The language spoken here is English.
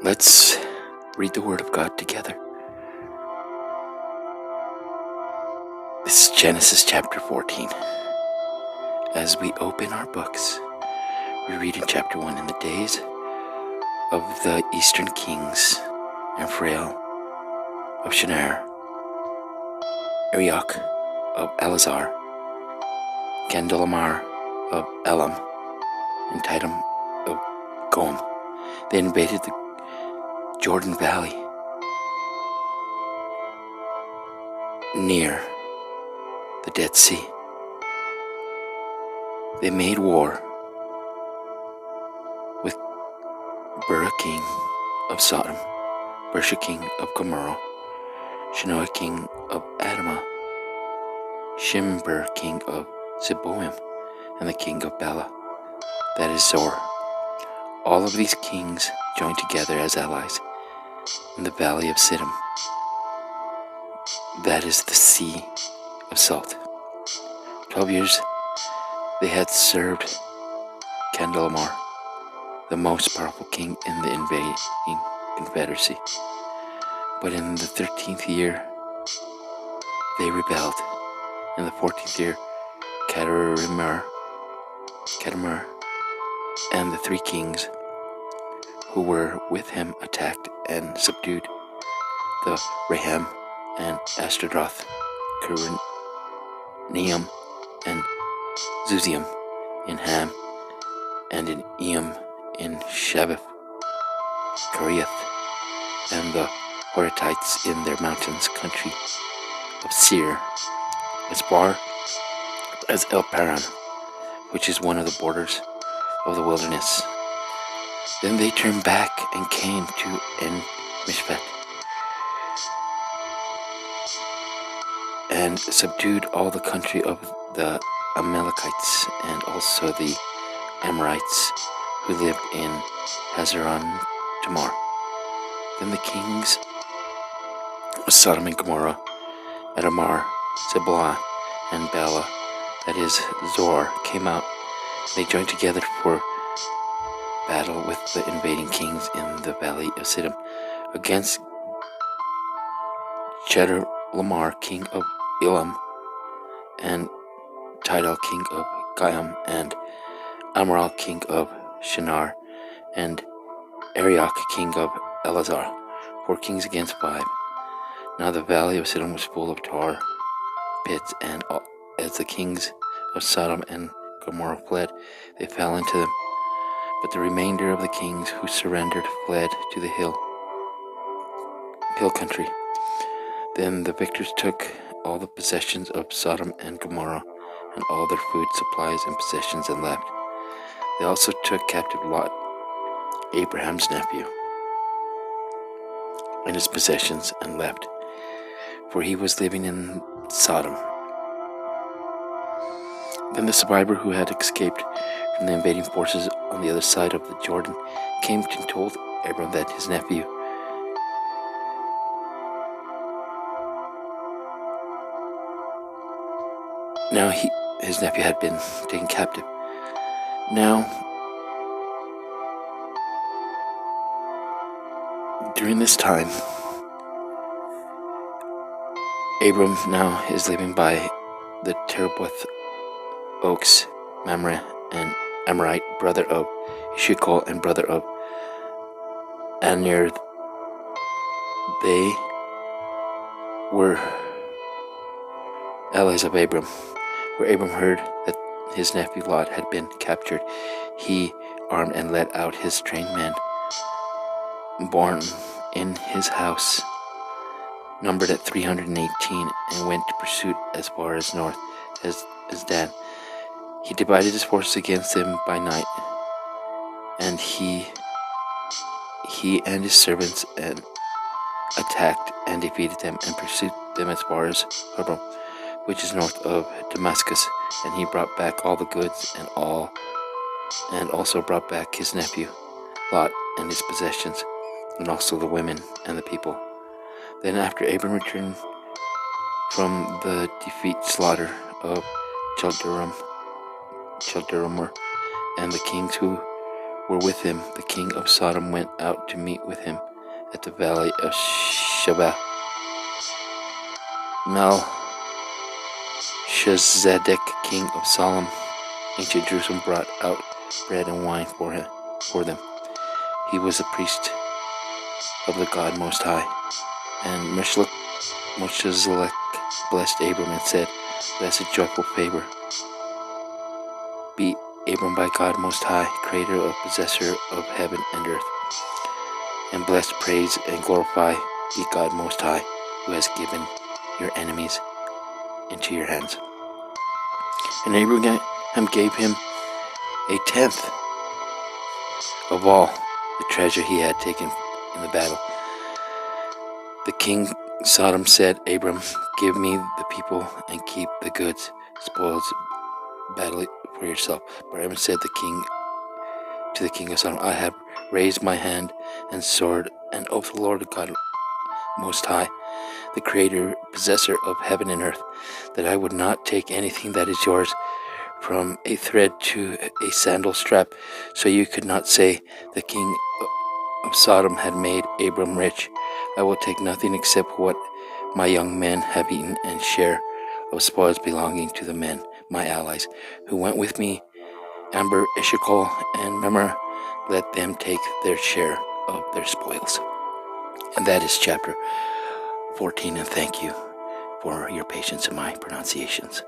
Let's read the Word of God together. This is Genesis chapter 14. As we open our books, we read in chapter 1, in the days of the eastern kings, Amphrael of Shinar, Arioch of Elazar, Candelamar of Elam, and Tidom of Goam. They invaded the Jordan Valley near the Dead Sea. They made war with Bera king of Sodom, Birsha king of Gomorrah, Shanoah king of Admah, Shimber king of Zeboim, and the king of Bela, that is Zor. All of these kings joined together as allies in the valley of Siddim, that is the Sea of Salt. 12 years they had served Candelamar, the most powerful king in the invading confederacy. But in the 13th year they rebelled. In the 14th year, Chedorlaomer and the 3 kings who were with him attacked and subdued the Raham and Ashtaroth, Neum and Zuzium in Ham, and in Eam in Shabbath, Kiriath, and the Horithites in their mountains country of Seir, as far as El Paran, which is one of the borders of the wilderness. Then they turned back and came to En Mishpat, and subdued all the country of the Amalekites and also the Amorites who lived in Hazeron Tamar. Then the kings of Sodom and Gomorrah, Admah, Zeboiim, and Bela, that is Zor, came out. They joined together for battle with the invading kings in the valley of Siddim against Chedorlaomer, king of Elam, and Tidal, king of Goyim, and Amrael, king of Shinar, and Arioch, king of Elazar, 4 kings against 5. Now the valley of Siddim was full of tar pits, and as the kings of Sodom and Gomorrah fled, they fell into them. But the remainder of the kings who surrendered fled to the hill country. Then the victors took all the possessions of Sodom and Gomorrah, and all their food supplies and possessions, and left. They also took captive Lot, Abraham's nephew, and his possessions, and left, for he was living in Sodom. Then the survivor who had escaped from the invading forces on the other side of the Jordan came and told Abram that his nephew his nephew had been taken captive. Now, during this time, Abram now is living by the Terebinth oaks, Mamre, an Amorite, brother of Eshcol and brother of Aner. They were allies of Abram. Where Abram heard that his nephew Lot had been captured, he armed and led out his trained men, born in his house, numbered at 318, and went to pursuit as far as north as Dan. He divided his forces against them by night, and he and his servants and attacked and defeated them and pursued them as far as Hebron, which is north of Damascus. And he brought back all the goods and also brought back his nephew Lot and his possessions, and also the women and the people. Then after Abram returned from the slaughter of Chedorlaomer and the kings who were with him. The king of Sodom went out to meet with him at the valley of Sheba. Melchizedek, king of Salem, ancient Jerusalem, brought out bread and wine for them. He was a priest of the God Most High. And Melchizedek blessed Abram and said, Blessed, joyful favor be Abram by God Most High, creator of possessor of heaven and earth. And blessed, praise, and glorify be God Most High, who has given your enemies into your hands. And Abraham gave him a tenth of all the treasure he had taken in the battle. The king Sodom said, Abram, give me the people and keep the goods, spoils, battle for yourself. But Abram said to the king of Sodom, I have raised my hand and sword and oath the Lord God Most High, the creator, possessor of heaven and earth, that I would not take anything that is yours, from a thread to a sandal strap. So you could not say, the king of Sodom had made Abram rich. I will take nothing except what my young men have eaten, and share of spoils belonging to the men, my allies, who went with me, Amber, Eshcol, and Memra. Let them take their share of their spoils. And that is chapter 14, and thank you for your patience in my pronunciations.